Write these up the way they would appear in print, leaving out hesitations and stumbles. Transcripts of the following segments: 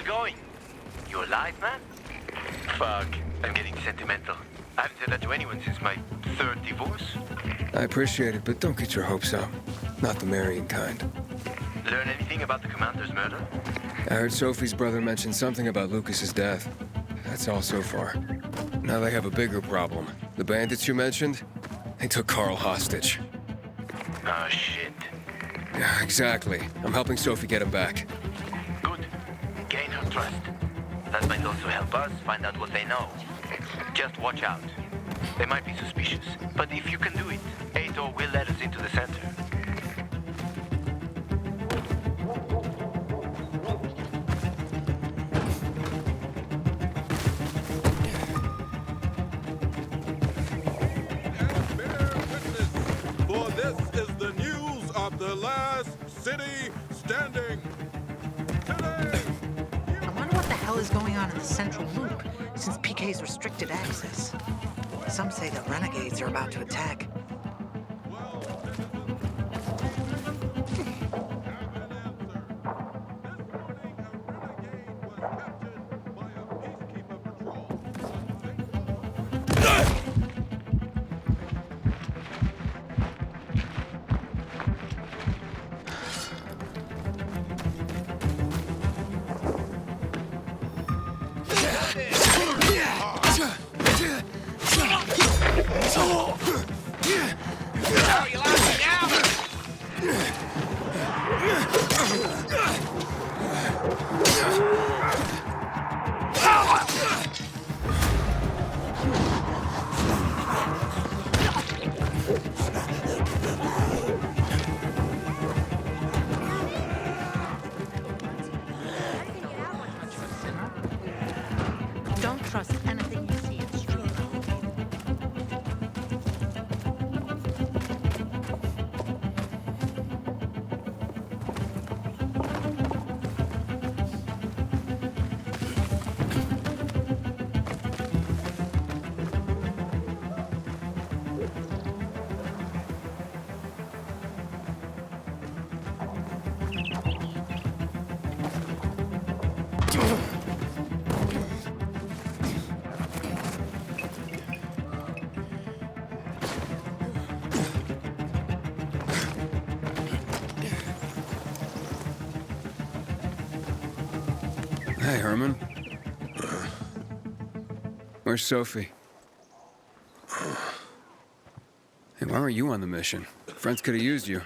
going? You alive, man? Fuck, I'm getting sentimental. I haven't said that to anyone since my third divorce. I appreciate it, but don't get your hopes up. Not the marrying kind. Learn anything about the commander's murder? I heard Sophie's brother mention something about Lucas's death. That's all so far. Now they have a bigger problem. The bandits you mentioned, they took Carl hostage. Oh, shit. Yeah, exactly. I'm helping Sophie get him back. Good. Gain her trust. That might also help us find out what they know. Just watch out. They might be suspicious, but if you can do it, Ator will let us into the center. For this is the news of the last city standing. Today, I wonder what the hell is going on in the central loop, since PK's restricted access. Some say the renegades are about to attack. Don't trust anything you see in the street. Hey, Herman. Where's Sophie? Hey, why aren't you on the mission? Friends could have used you.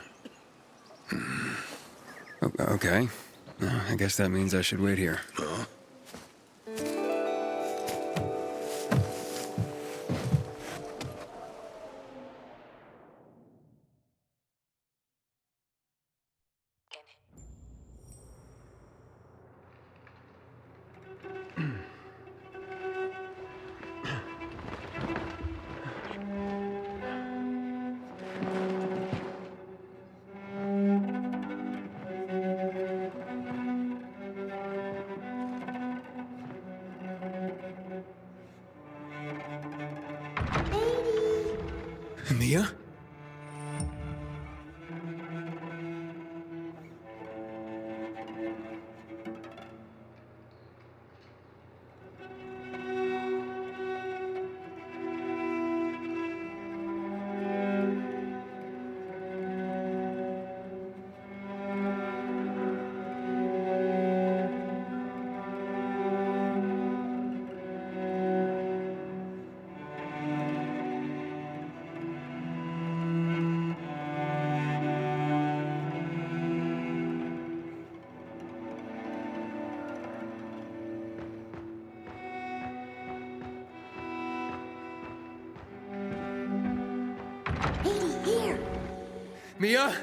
Okay. I guess that means I should wait here. Mia? Mia?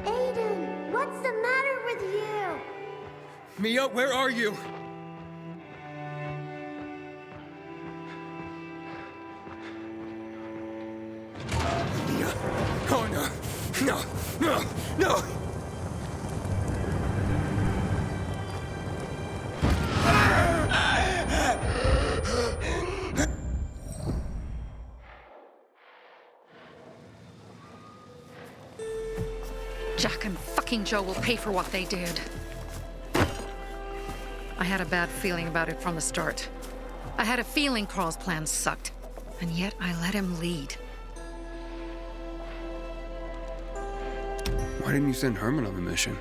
Aiden, what's the matter with you? Mia, where are you? Mia. Oh, no. No. No. No. Jack, and Joe will pay for what they did. I had a bad feeling about it from the start. I had a feeling Carl's plans sucked, and yet I let him lead. Why didn't you send Herman on the mission?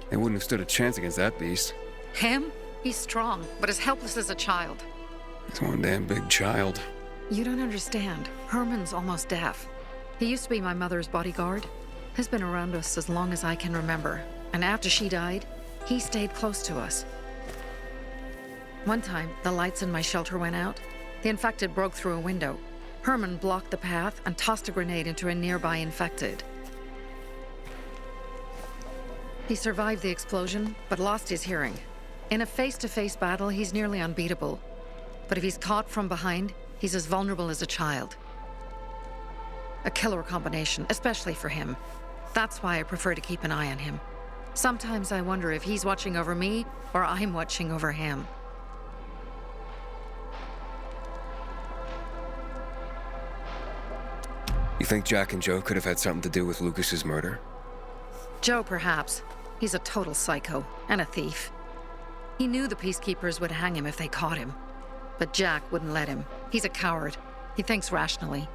They wouldn't have stood a chance against that beast. Him? He's strong, but as helpless as a child. He's one damn big child. You don't understand. Herman's almost deaf. He used to be my mother's bodyguard. He's been around us as long as I can remember. And after she died, he stayed close to us. One time, the lights in my shelter went out. The infected broke through a window. Herman blocked the path and tossed a grenade into a nearby infected. He survived the explosion, but lost his hearing. In a face-to-face battle, he's nearly unbeatable. But if he's caught from behind, he's as vulnerable as a child. A killer combination, especially for him. That's why I prefer to keep an eye on him. Sometimes I wonder if he's watching over me, or I'm watching over him. You think Jack and Joe could have had something to do with Lucas's murder? Joe, perhaps. He's a total psycho, and a thief. He knew the Peacekeepers would hang him if they caught him. But Jack wouldn't let him. He's a coward. He thinks rationally.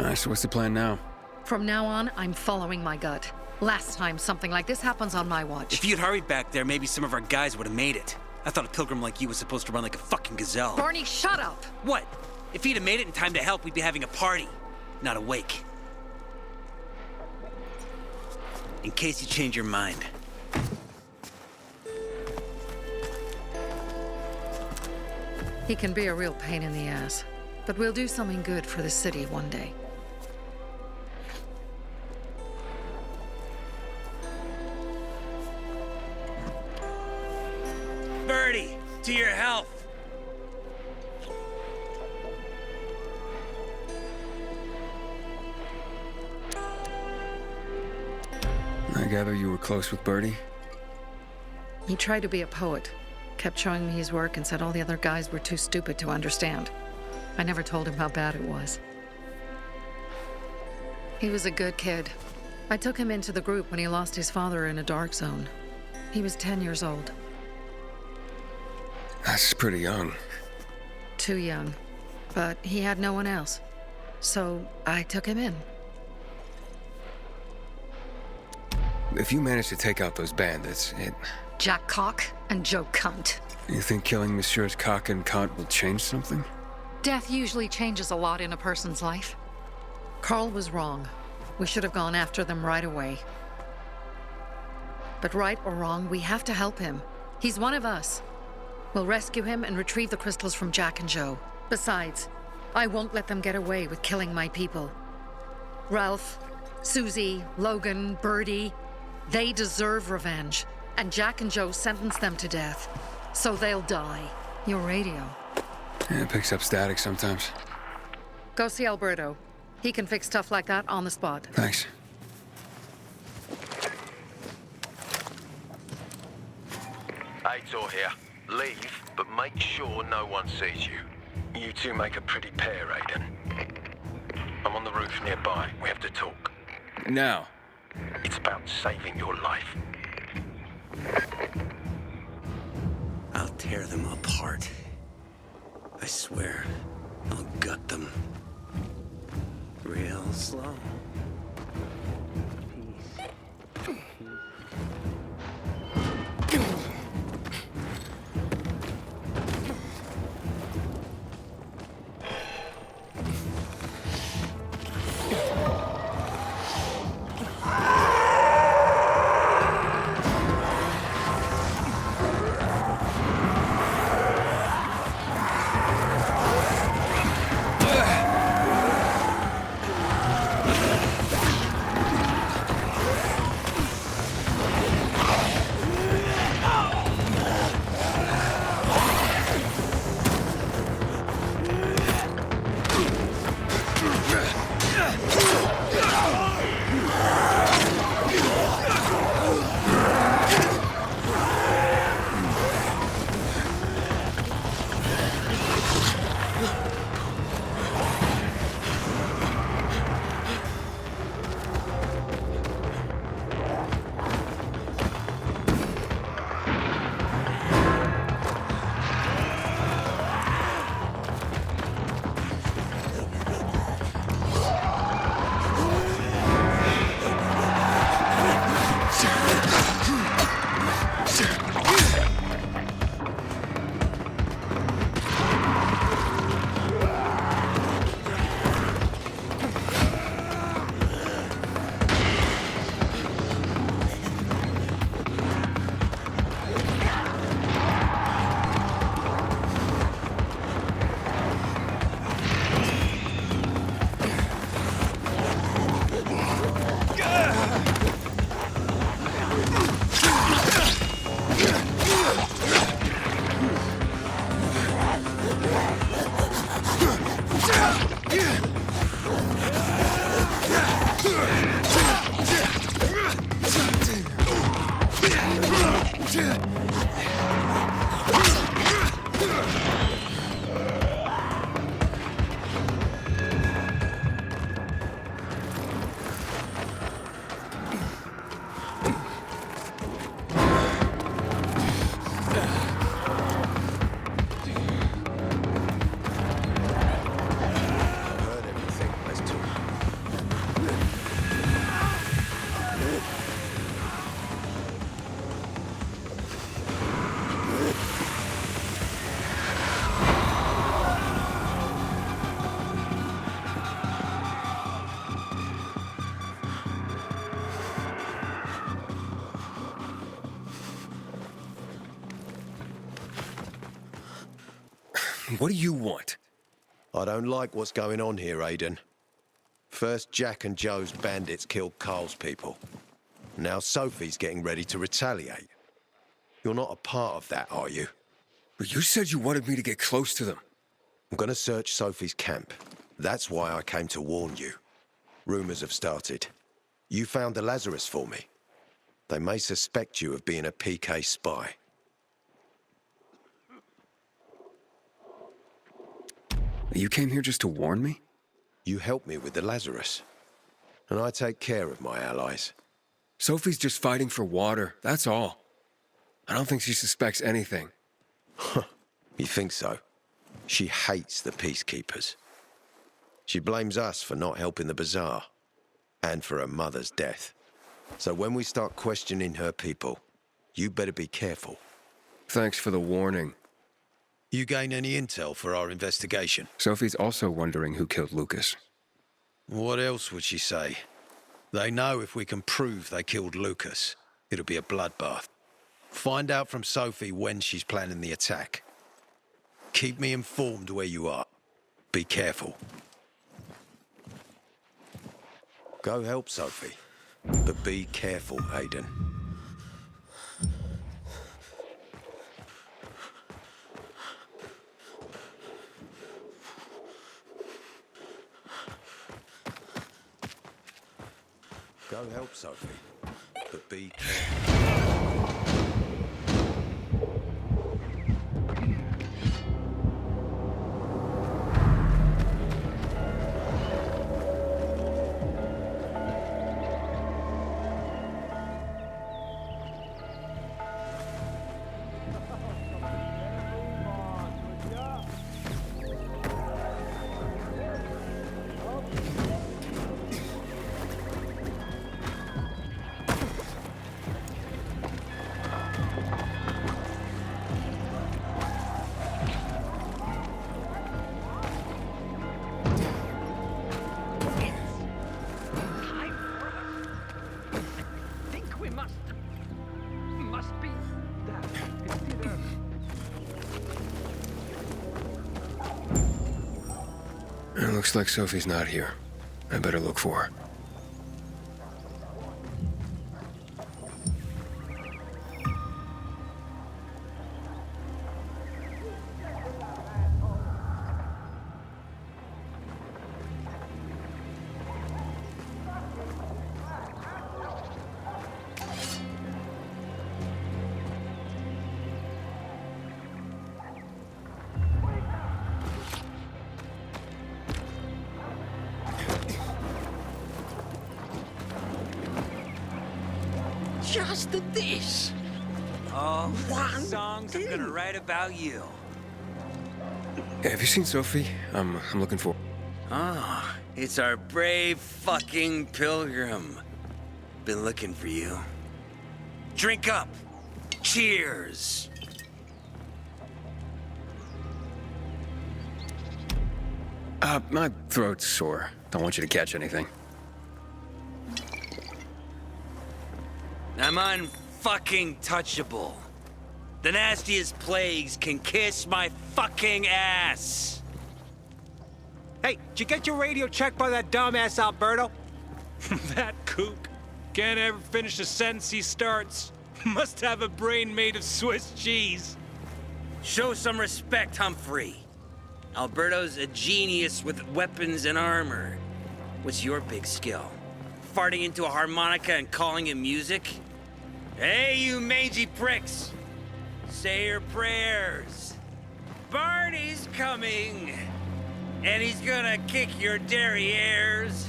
Alright, so what's the plan now? From now on, I'm following my gut. Last time something like this happens on my watch. If you'd hurried back there, maybe some of our guys would have made it. I thought a pilgrim like you was supposed to run like a fucking gazelle. Barney, shut up! What? If he'd have made it in time to help, we'd be having a party, not a wake. In case you change your mind. He can be a real pain in the ass. But we'll do something good for the city one day. Birdie, to your health! I gather you were close with Birdie? He tried to be a poet, kept showing me his work and said all the other guys were too stupid to understand. I never told him how bad it was. He was a good kid. I took him into the group when he lost his father in a dark zone. He was 10 years old. That's pretty young. Too young. But he had no one else. So I took him in. If you manage to take out those bandits, Jack Cock and Joe Cunt. You think killing Messieurs Cock and Cunt will change something? Death usually changes a lot in a person's life. Carl was wrong. We should have gone after them right away. But right or wrong, we have to help him. He's one of us. We'll rescue him and retrieve the crystals from Jack and Joe. Besides, I won't let them get away with killing my people. Ralph, Susie, Logan, Birdie, they deserve revenge. And Jack and Joe sentenced them to death. So they'll die. Your radio. Yeah, it picks up static sometimes. Go see Alberto. He can fix stuff like that on the spot. Thanks. Aitor here. Leave, but make sure no one sees you. You two make a pretty pair, Aiden. I'm on the roof nearby. We have to talk. Now. It's about saving your life. I'll tear them apart. I swear, I'll gut them. Real slow. What do you want? I don't like what's going on here, Aiden. First, Jack and Joe's bandits killed Carl's people. Now Sophie's getting ready to retaliate. You're not a part of that, are you? But you said you wanted me to get close to them. I'm gonna search Sophie's camp. That's why I came to warn you. Rumors have started. You found the Lazarus for me. They may suspect you of being a PK spy. You came here just to warn me? You helped me with the Lazarus. And I take care of my allies. Sophie's just fighting for water, that's all. I don't think she suspects anything. You think so? She hates the peacekeepers. She blames us for not helping the bazaar. And for her mother's death. So when we start questioning her people, you better be careful. Thanks for the warning. You gain any intel for our investigation? Sophie's also wondering who killed Lucas. What else would she say? They know if we can prove they killed Lucas, it'll be a bloodbath. Find out from Sophie when she's planning the attack. Keep me informed where you are. Be careful. Go help Sophie. But be careful, Aiden. Go help Sophie, but be careful. It looks like Sophie's not here. I better look for her. Just this. Oh, One songs I'm gonna write about you. Have you seen Sophie? I'm looking for... Ah, it's our brave fucking pilgrim. Been looking for you. Drink up. Cheers. My throat's sore. Don't want you to catch anything. I'm unfucking touchable. The nastiest plagues can kiss my fucking ass. Hey, did you get your radio checked by that dumbass Alberto? That kook can't ever finish a sentence he starts. Must have a brain made of Swiss cheese. Show some respect, Humphrey. Alberto's a genius with weapons and armor. What's your big skill? Farting into a harmonica and calling it music? Hey, you mangy pricks! Say your prayers. Barney's coming, and he's gonna kick your derrieres.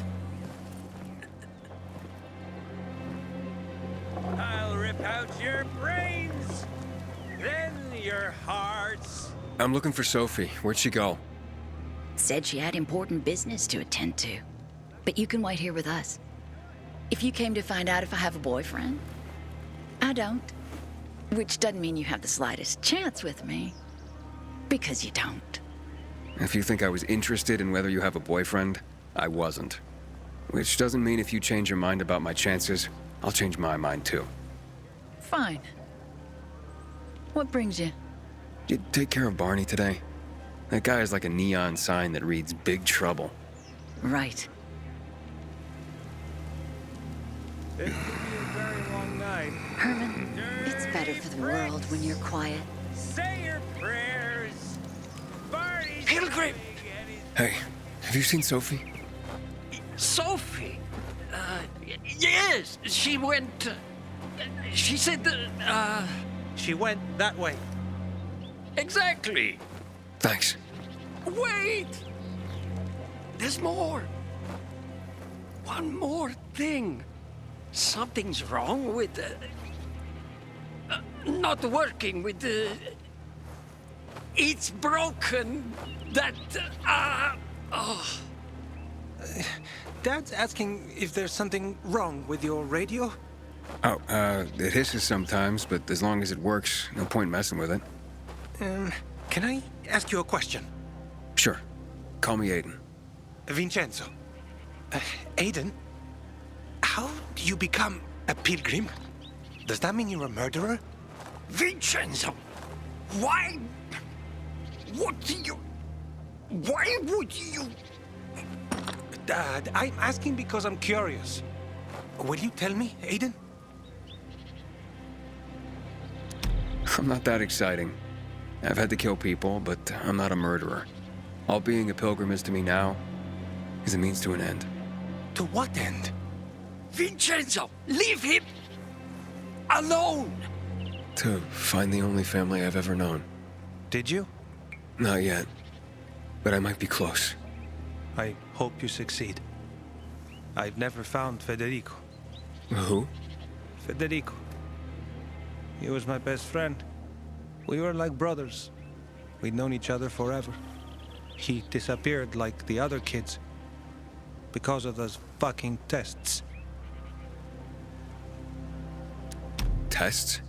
I'll rip out your brains, then your hearts. I'm looking for Sophie. Where'd she go? Said she had important business to attend to. But you can wait here with us. If you came to find out if I have a boyfriend, I don't. Which doesn't mean you have the slightest chance with me. Because you don't. If you think I was interested in whether you have a boyfriend, I wasn't. Which doesn't mean if you change your mind about my chances, I'll change my mind too. Fine. What brings you? Did you take care of Barney today? That guy is like a neon sign that reads Big Trouble. Right. This could be a very long night. Herman, it's better for the world when you're quiet. Say your prayers. Barney's Pilgrim! Hey, have you seen Sophie? Sophie? Yes, she went. She said that. She went that way. Exactly. Thanks. Wait! There's more. One more thing. Something's wrong with not working with the. It's broken. That. Oh. Dad's asking if there's something wrong with your radio? Oh, it hisses sometimes, but as long as it works, no point messing with it. Can I ask you a question? Sure. Call me Aiden. Vincenzo. Aiden, how do you become a pilgrim? Does that mean you're a murderer? Vincenzo! Why? What do you. Why would you. Dad, I'm asking because I'm curious. Will you tell me, Aiden? I'm not that exciting. I've had to kill people, but I'm not a murderer. All being a pilgrim is to me now is a means to an end. To what end? Vincenzo! Leave him! Alone! To find the only family I've ever known. Did you? Not yet. But I might be close. I hope you succeed. I've never found Federico. Who? Federico. He was my best friend. We were like brothers. We'd known each other forever. He disappeared like the other kids. Because of those fucking tests. Tests?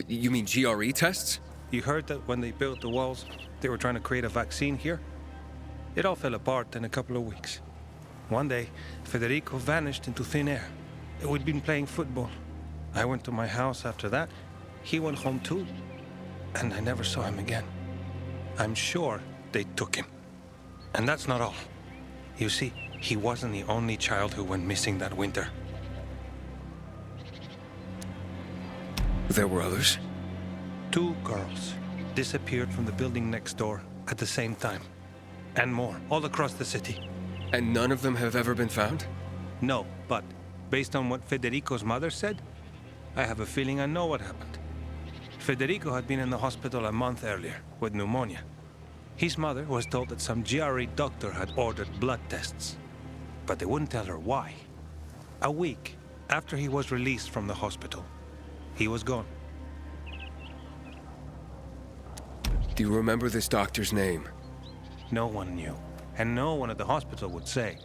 You mean GRE tests? You heard that when they built the walls, they were trying to create a vaccine here? It all fell apart in a couple of weeks. One day, Federico vanished into thin air. We'd been playing football. I went to my house after that. He went home too. And I never saw him again. I'm sure they took him. And that's not all. You see, he wasn't the only child who went missing that winter. There were others? 2 girls disappeared from the building next door at the same time. And more, all across the city. And none of them have ever been found? No, but based on what Federico's mother said, I have a feeling I know what happened. Federico had been in the hospital a month earlier with pneumonia. His mother was told that some GRE doctor had ordered blood tests, but they wouldn't tell her why. A week after he was released from the hospital, he was gone. Do you remember this doctor's name? No one knew, and no one at the hospital would say.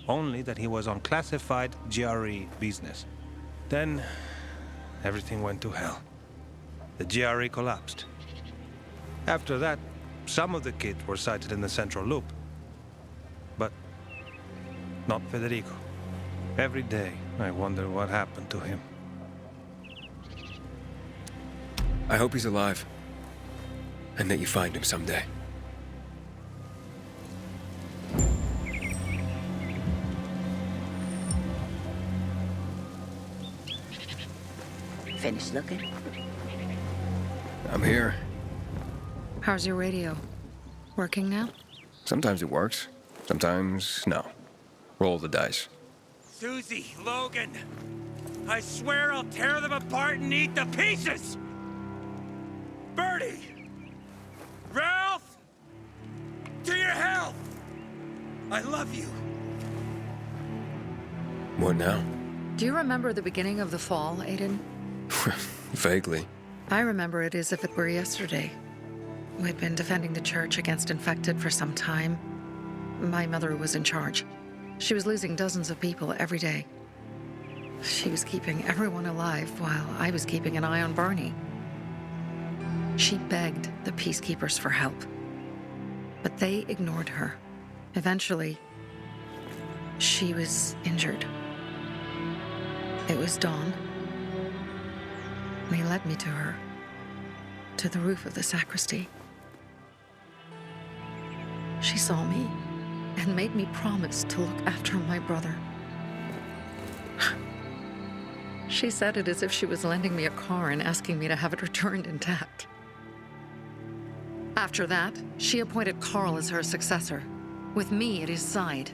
Only that he was on classified GRE business. Then, everything went to hell. The GRE collapsed. After that, some of the kids were sighted in the central loop. But not Federico. Every day, I wonder what happened to him. I hope he's alive. And that you find him someday. Finished looking? I'm here. How's your radio? Working now? Sometimes it works. Sometimes, no. Roll the dice. Susie, Logan, I swear I'll tear them apart and eat the pieces! Bertie! Ralph! To your health! I love you. What now? Do you remember the beginning of the fall, Aiden? Vaguely. I remember it as if it were yesterday. We'd been defending the church against infected for some time. My mother was in charge. She was losing dozens of people every day. She was keeping everyone alive while I was keeping an eye on Barney. She begged the peacekeepers for help, but they ignored her. Eventually, she was injured. It was dawn. They led me to her, to the roof of the sacristy. She saw me and made me promise to look after my brother. She said it as if she was lending me a car and asking me to have it returned intact. After that, she appointed Carl as her successor, with me at his side.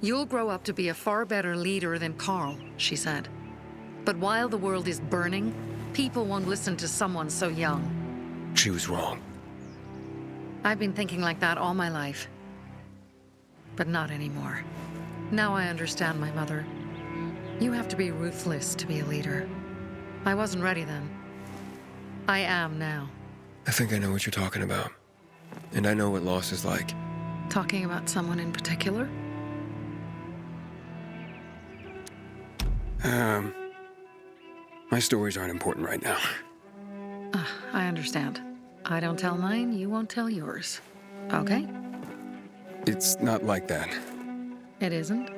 You'll grow up to be a far better leader than Carl, she said. But while the world is burning, people won't listen to someone so young. She was wrong. I've been thinking like that all my life. But not anymore. Now I understand my mother. You have to be ruthless to be a leader. I wasn't ready then. I am now. I think I know what you're talking about. And I know what loss is like. Talking about someone in particular? My stories aren't important right now. I understand. I don't tell mine, you won't tell yours. Okay? It's not like that. It isn't?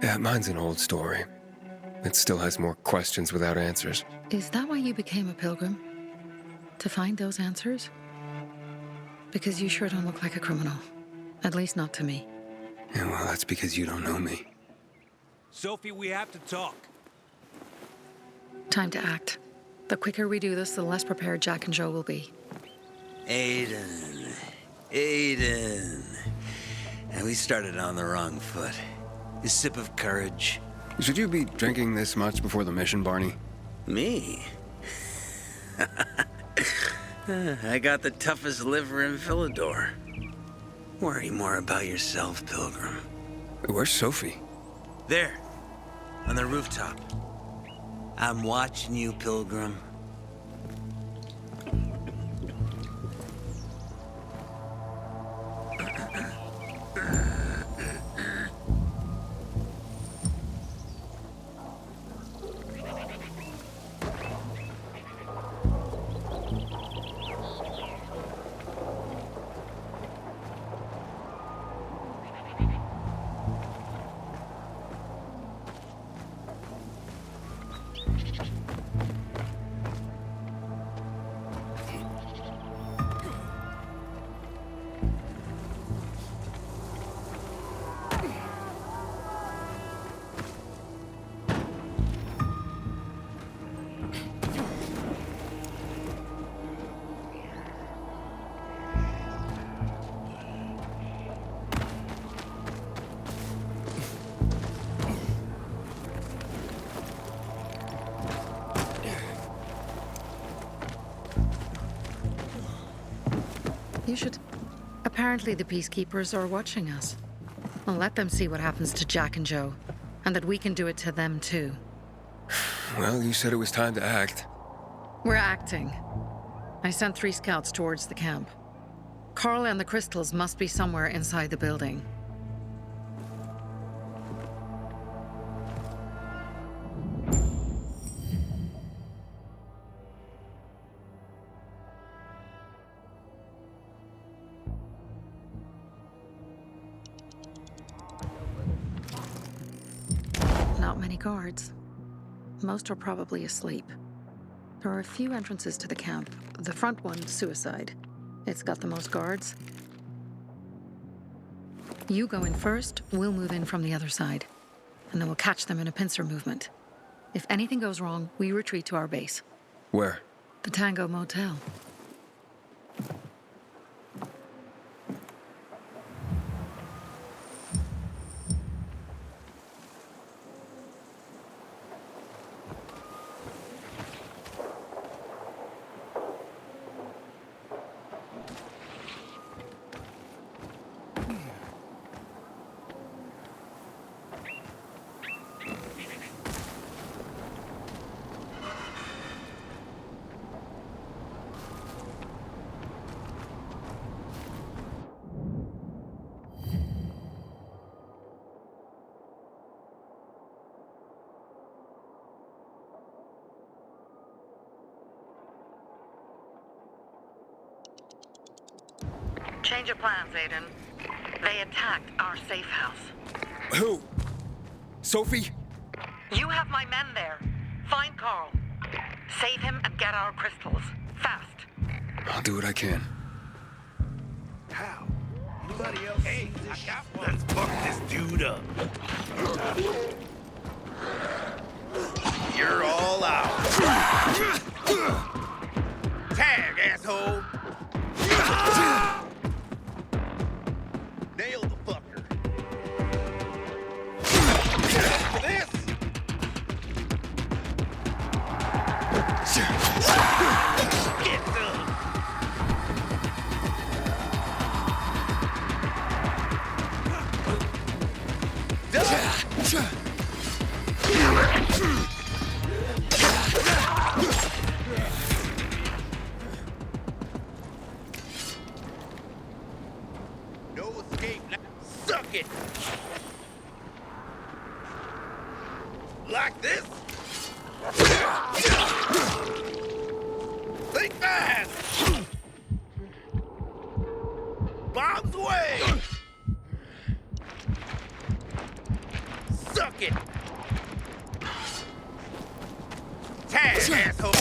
Yeah, mine's an old story. It still has more questions without answers. Is that why you became a pilgrim? To find those answers? Because you sure don't look like a criminal. At least not to me. Yeah, well, that's because you don't know me. Sophie, we have to talk. Time to act. The quicker we do this, the less prepared Jack and Joe will be. Aiden. And we started on the wrong foot. A sip of courage. Should you be drinking this much before the mission, Barney? Me? I got the toughest liver in Philidor. Worry more about yourself, Pilgrim. Where's Sophie? There, on the rooftop. I'm watching you, Pilgrim. You should... Apparently the peacekeepers are watching us. Well, let them see what happens to Jack and Joe. And that we can do it to them, too. Well, you said it was time to act. We're acting. I sent 3 scouts towards the camp. Carl and the crystals must be somewhere inside the building. Not many guards. Most are probably asleep. There are a few entrances to the camp. The front one, suicide. It's got the most guards. You go in first, we'll move in from the other side. And then we'll catch them in a pincer movement. If anything goes wrong, we retreat to our base. Where? The Tango Motel. Change of plans, Aiden. They attacked our safe house. Who? Sophie? You have my men there. Find Carl. Save him and get our crystals. Fast. I'll do what I can. How? Anybody else? Hey, I got one. Let's fuck this dude up. You're all out. Tag, asshole. Nail the fucker. For this. Get some. No escape now. Suck it. Like this? Think fast. Bombs away. Suck it. Tag, asshole.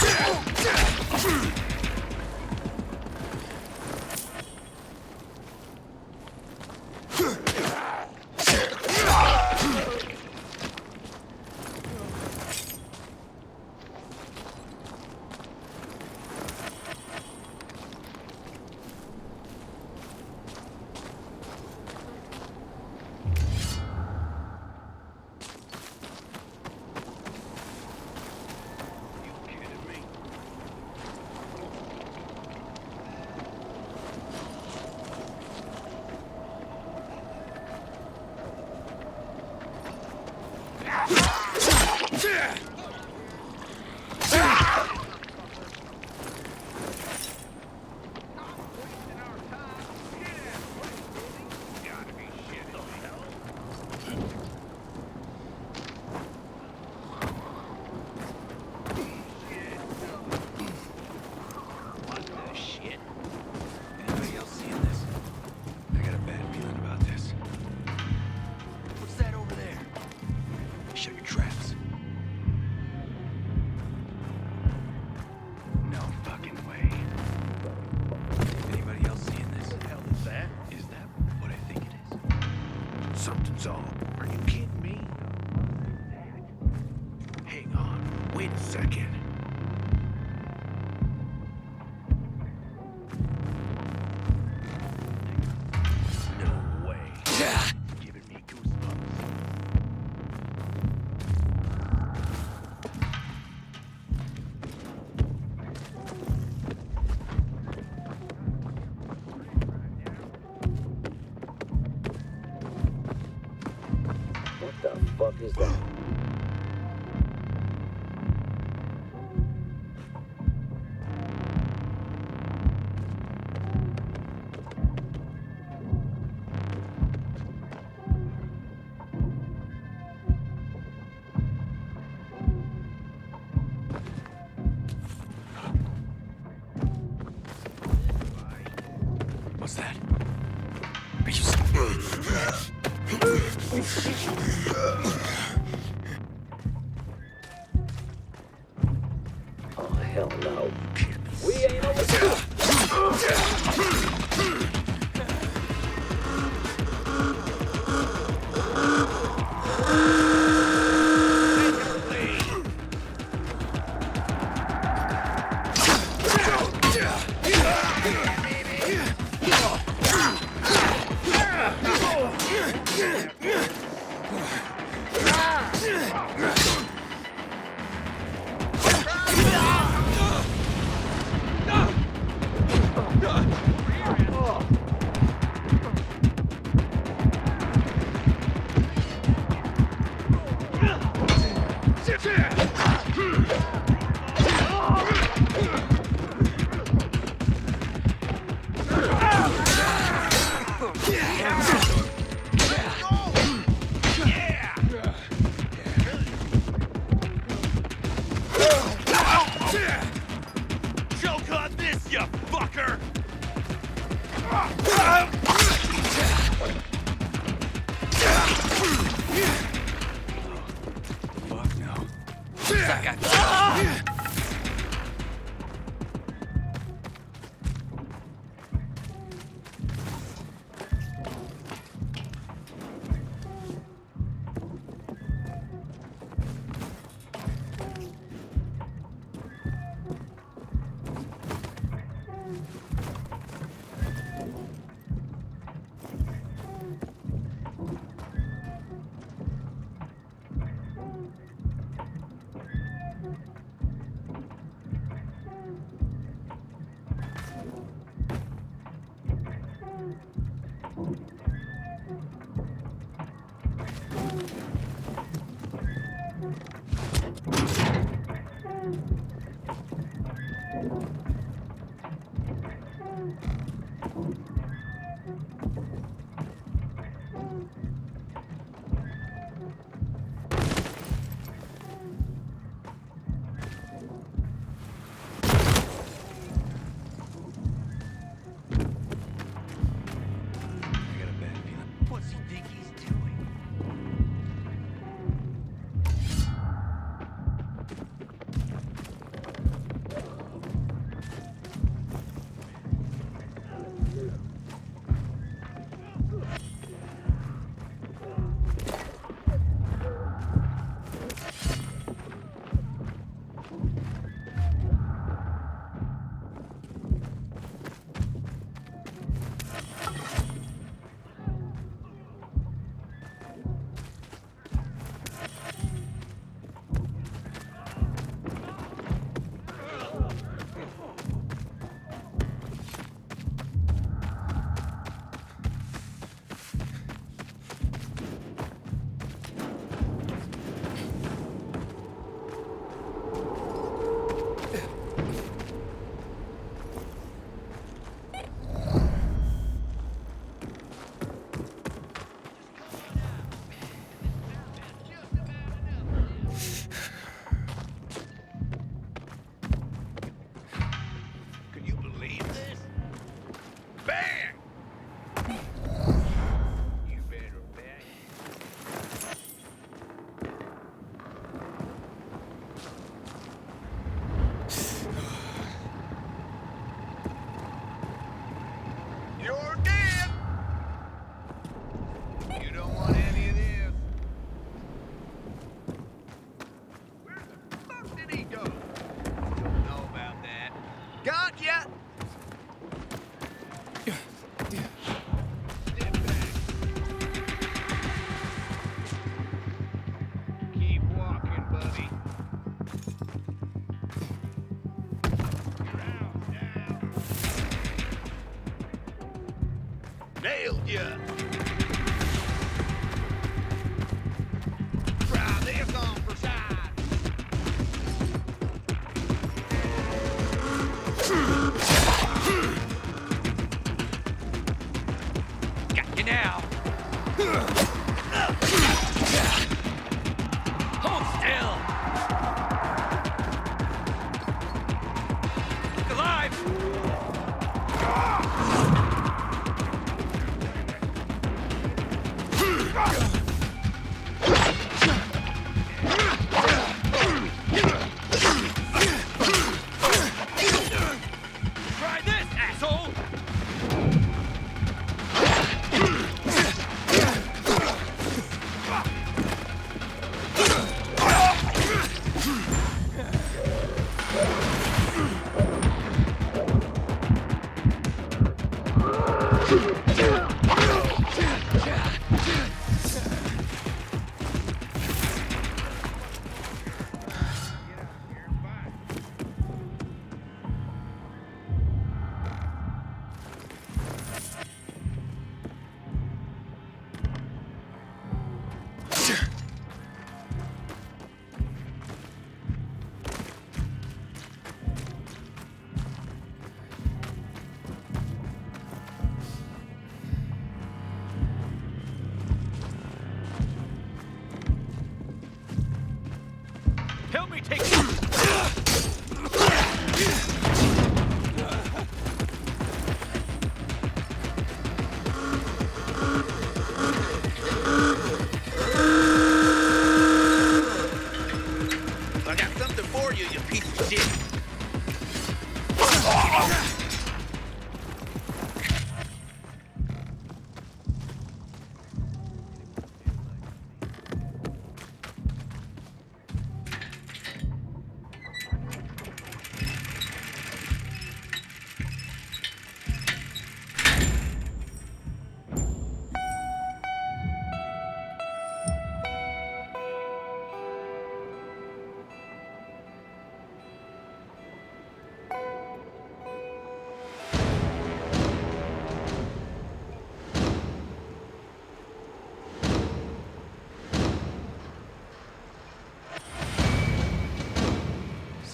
Something's off. Are you kidding me? Hang on. Wait a second. No way. Giving me goosebumps. What the fuck is that? What's that? Are you Oh, hell no. We ain't over choke on this, you fucker! Fuck no. That guy. Nailed ya! Try this on for size! Got you now! Hold still! Look alive! Try this, asshole!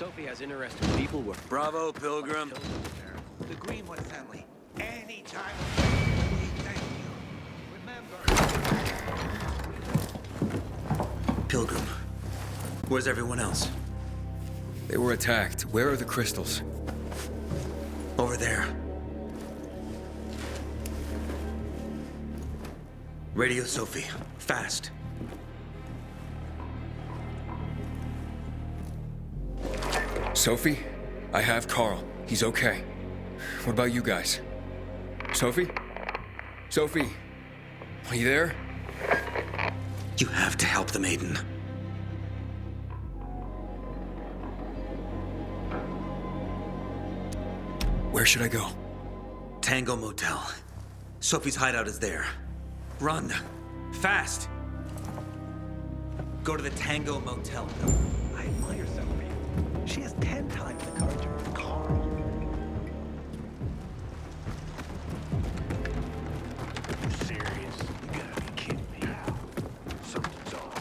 Sophie has interesting people with... Bravo, Pilgrim. The Greenwood family. Anytime. We thank you. Remember. Pilgrim. Where's everyone else? They were attacked. Where are the crystals? Over there. Radio Sophie. Fast. Sophie? I have Carl. He's okay. What about you guys? Sophie? Sophie? Are you there? You have to help the maiden. Where should I go? Tango Motel. Sophie's hideout is there. Run. Fast. Go to the Tango Motel. I admire Sophie. She has 10 times the courage of Carl. Serious? You gotta be kidding me. Something's off.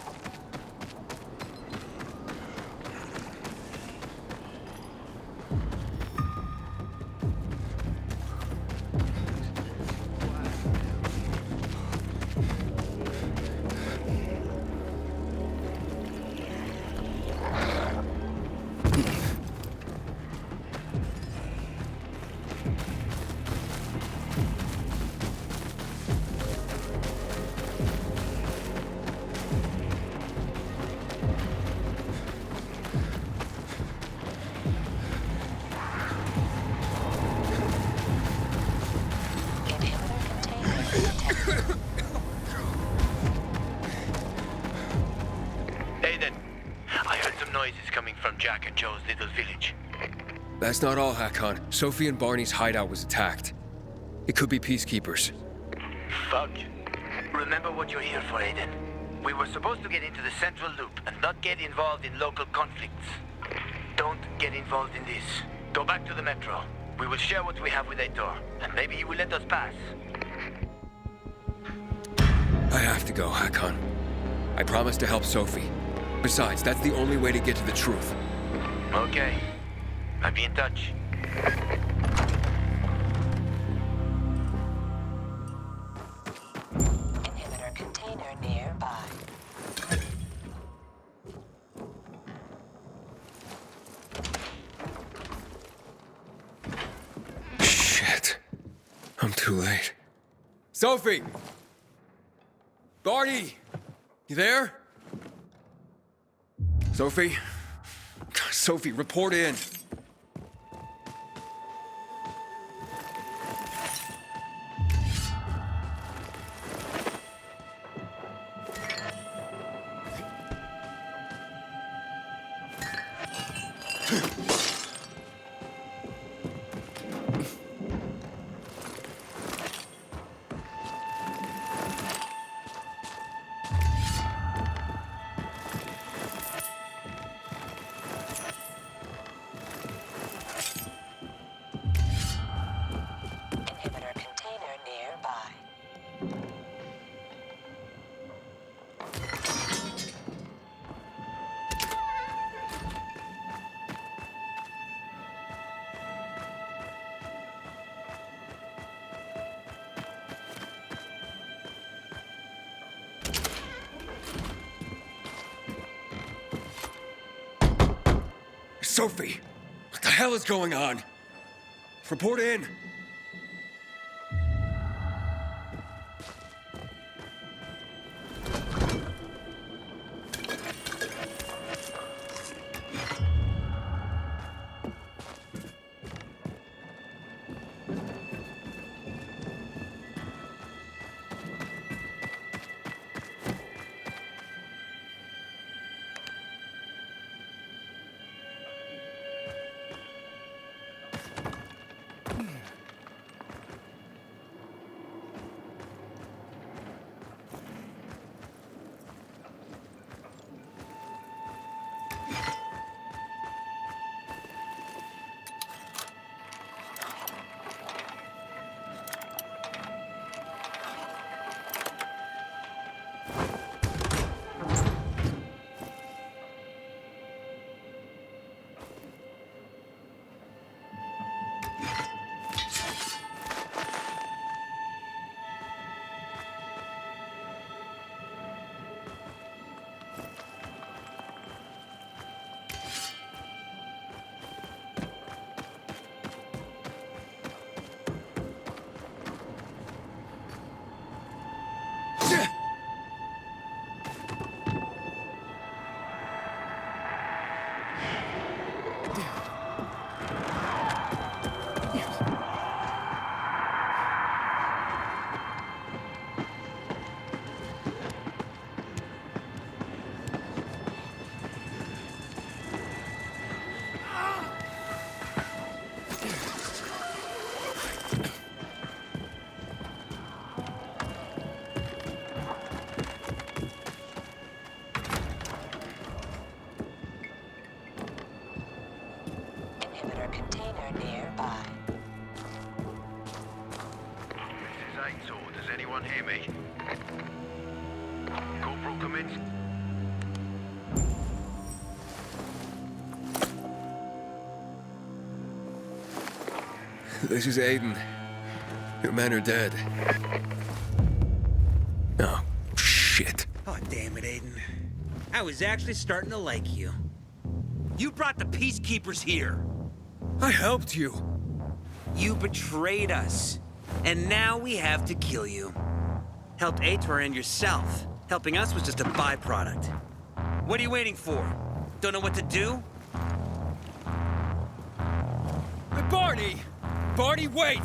Aiden, I heard some noises coming from Jack and Joe's little village. That's not all, Hakon. Sophie and Barney's hideout was attacked. It could be peacekeepers. Fuck. Remember what you're here for, Aiden. We were supposed to get into the central loop and not get involved in local conflicts. Don't get involved in this. Go back to the metro. We will share what we have with Aitor, and maybe he will let us pass. I have to go, Hakon. I promised to help Sophie. Besides, that's the only way to get to the truth. Okay. I'll be in touch. Inhibitor container nearby. Shit. I'm too late. Sophie! Barney! You there? Sophie? Sophie, report in. Inhibitor container nearby. Sophie! What the hell is going on? Report in. everyone hear me? Corporal commit. This is Aiden. Your men are dead. Oh, shit. Oh, damn it, Aiden. I was actually starting to like you. You brought the peacekeepers here. I helped you. You betrayed us. And now we have to kill you. Helped Aitor and yourself. Helping us was just a byproduct. What are you waiting for? Don't know what to do? Hey, Barney! Barney, wait!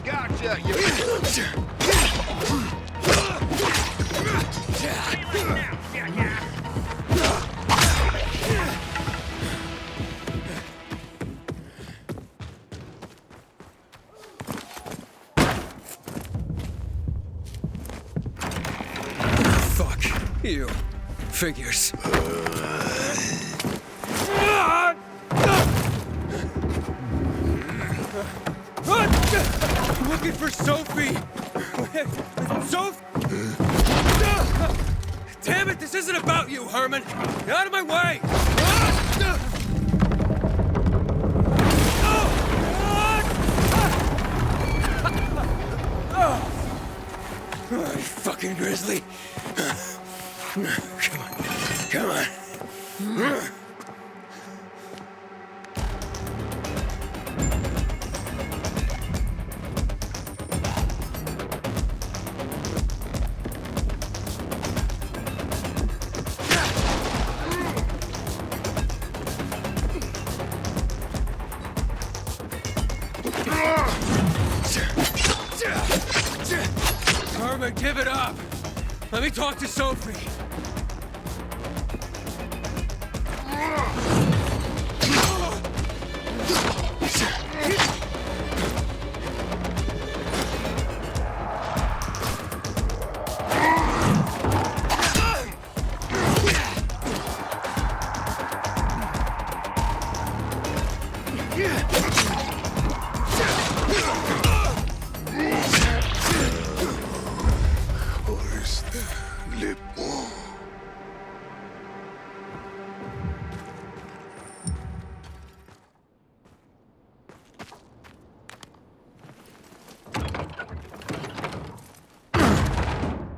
Gotcha, you... Fuck you. Figures. I'm looking for Sophie! Damn it, this isn't about you, Herman! Get out of my way! Oh, you fucking grizzly! Come on, come on. Herman, give it up! Let me talk to Sophie!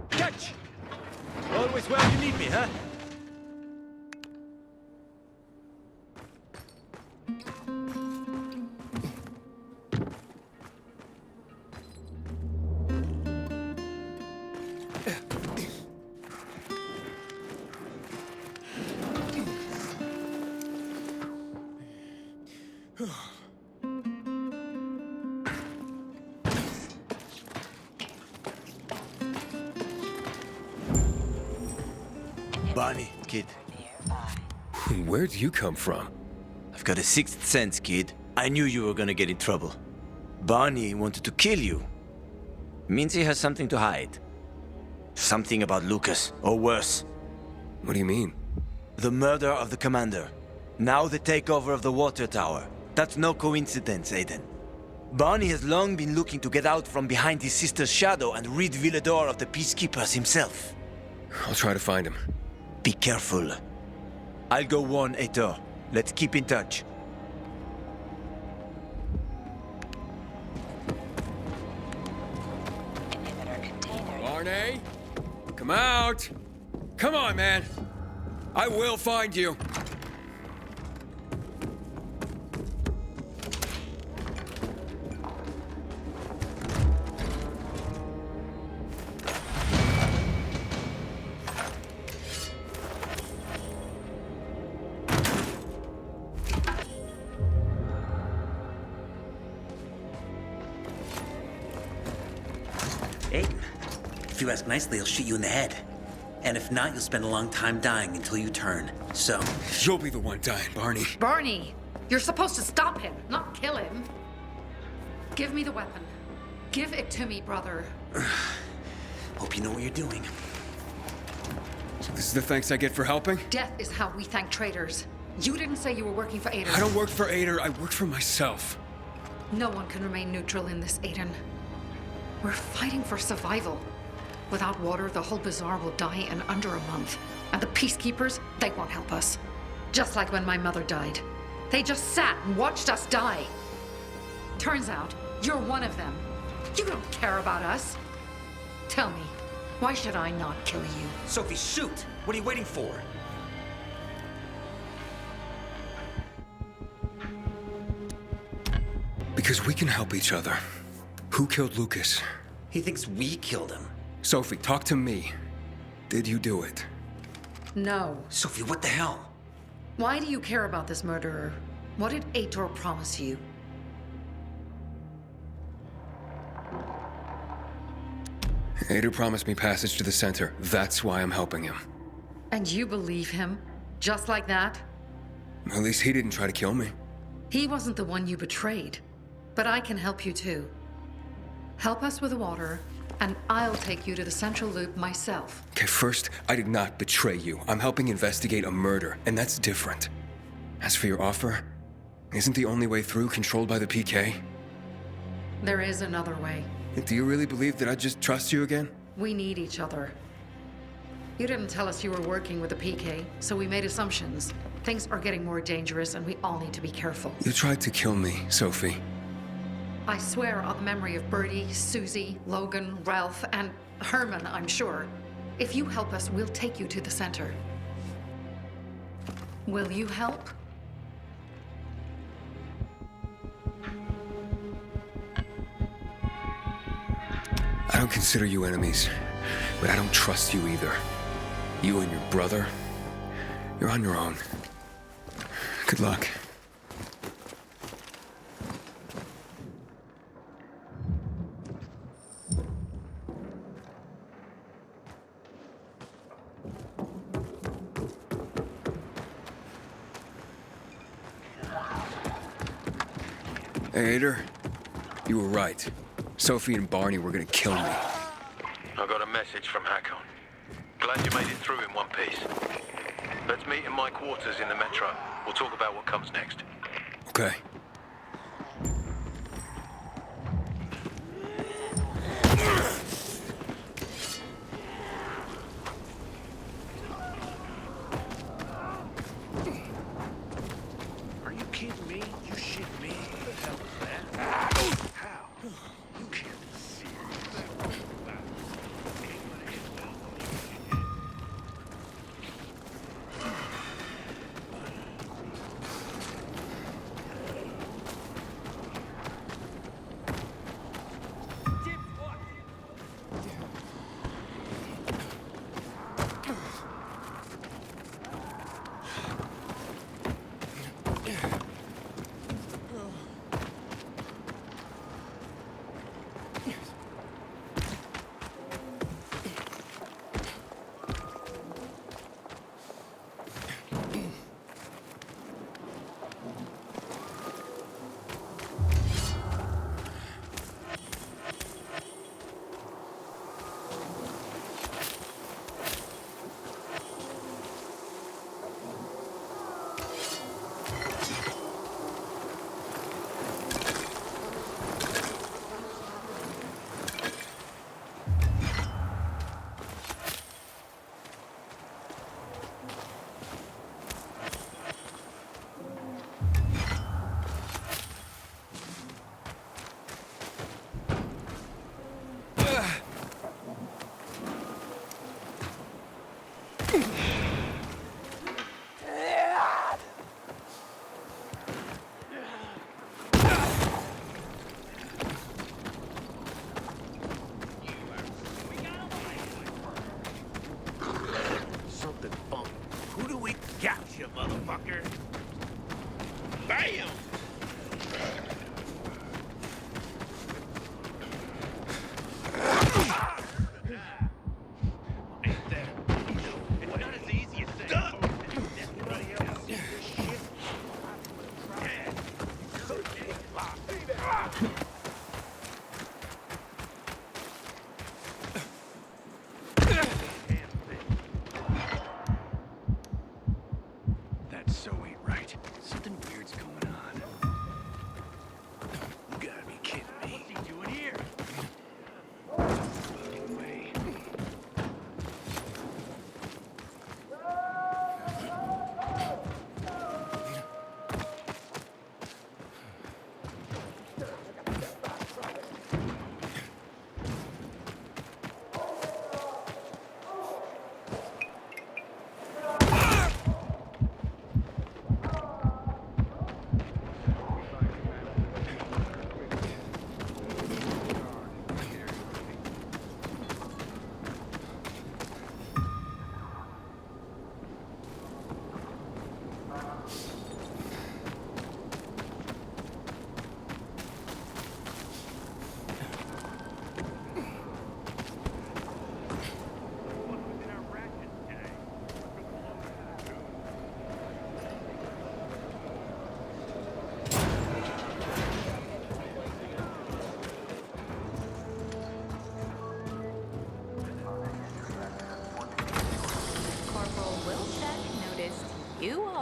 Catch! Always where you need me, huh? Barney, kid. Where'd you come from? I've got a sixth sense, kid. I knew you were gonna get in trouble. Barney wanted to kill you. Means he has something to hide. Something about Lucas, or worse. What do you mean? The murder of the commander. Now the takeover of the water tower. That's no coincidence, Aiden. Barney has long been looking to get out from behind his sister's shadow and rid Villador of the peacekeepers himself. I'll try to find him. Be careful. I'll go warn Aitor. Let's keep in touch. Barney? Come out! Come on, man! I will find you! Aiden, if you ask nicely, he'll shoot you in the head. And if not, you'll spend a long time dying until you turn. So... You'll be the one dying, Barney. Barney, you're supposed to stop him, not kill him. Give me the weapon. Give it to me, brother. Hope you know what you're doing. So this is the thanks I get for helping? Death is how we thank traitors. You didn't say you were working for Aiden. I don't work for Ader, I work for myself. No one can remain neutral in this, Aiden. We're fighting for survival. Without water, the whole bazaar will die in under a month. And the peacekeepers, they won't help us. Just like when my mother died. They just sat and watched us die. Turns out, you're one of them. You don't care about us. Tell me, why should I not kill you? Sophie, shoot! What are you waiting for? Because we can help each other. Who killed Lucas? He thinks we killed him. Sophie, talk to me. Did you do it? No. Sophie, what the hell? Why do you care about this murderer? What did Aitor promise you? Ader promised me passage to the center. That's why I'm helping him. And you believe him? Just like that? At least he didn't try to kill me. He wasn't the one you betrayed. But I can help you too. Help us with the water, and I'll take you to the central loop myself. Okay, first, I did not betray you. I'm helping investigate a murder, and that's different. As for your offer, isn't the only way through controlled by the PK? There is another way. Do you really believe that I just trust you again? We need each other. You didn't tell us you were working with the PK, so we made assumptions. Things are getting more dangerous, and we all need to be careful. You tried to kill me, Sophie. I swear on the memory of Birdie, Susie, Logan, Ralph, and Herman, I'm sure. If you help us, we'll take you to the center. Will you help? I don't consider you enemies, but I don't trust you either. You and your brother, you're on your own. Good luck. Hey, Ader, you were right. Sophie and Barney were gonna kill me. I got a message from Hakon. Glad you made it through in one piece. Let's meet in my quarters in the metro. We'll talk about what comes next. Okay. Are you kidding me? You shit me? What the hell is that? How? You can't be serious.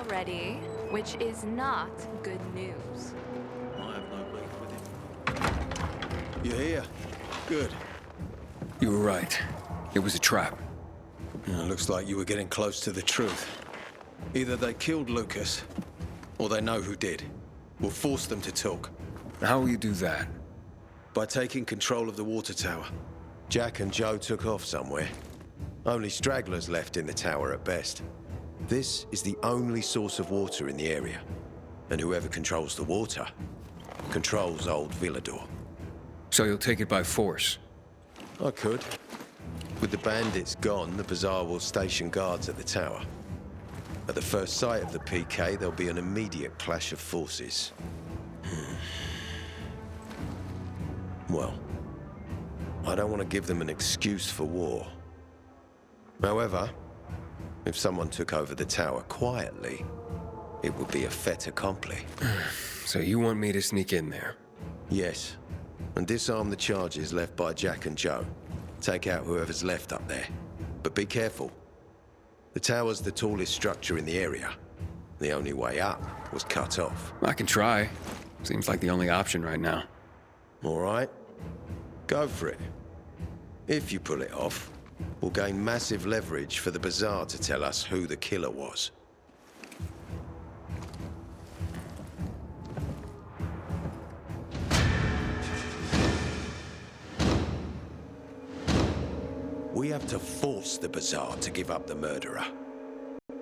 already, which is not good news. I have no beef with him. You're here? Good. You were right. It was a trap. Looks like you were getting close to the truth. Either they killed Lucas, or they know who did. We'll force them to talk. How will you do that? By taking control of the water tower. Jack and Joe took off somewhere. Only stragglers left in the tower at best. This is the only source of water in the area. And whoever controls the water, controls old Villador. So you'll take it by force? I could. With the bandits gone, the Bazaar will station guards at the tower. At the first sight of the PK, there'll be an immediate clash of forces. Well, I don't want to give them an excuse for war. However, if someone took over the tower quietly, it would be a fait accompli. So you want me to sneak in there? Yes, and disarm the charges left by Jack and Joe. Take out whoever's left up there. But be careful. The tower's the tallest structure in the area. The only way up was cut off. I can try. Seems like the only option right now. All right. Go for it. If you pull it off, we'll gain massive leverage for the Bazaar to tell us who the killer was. We have to force the Bazaar to give up the murderer.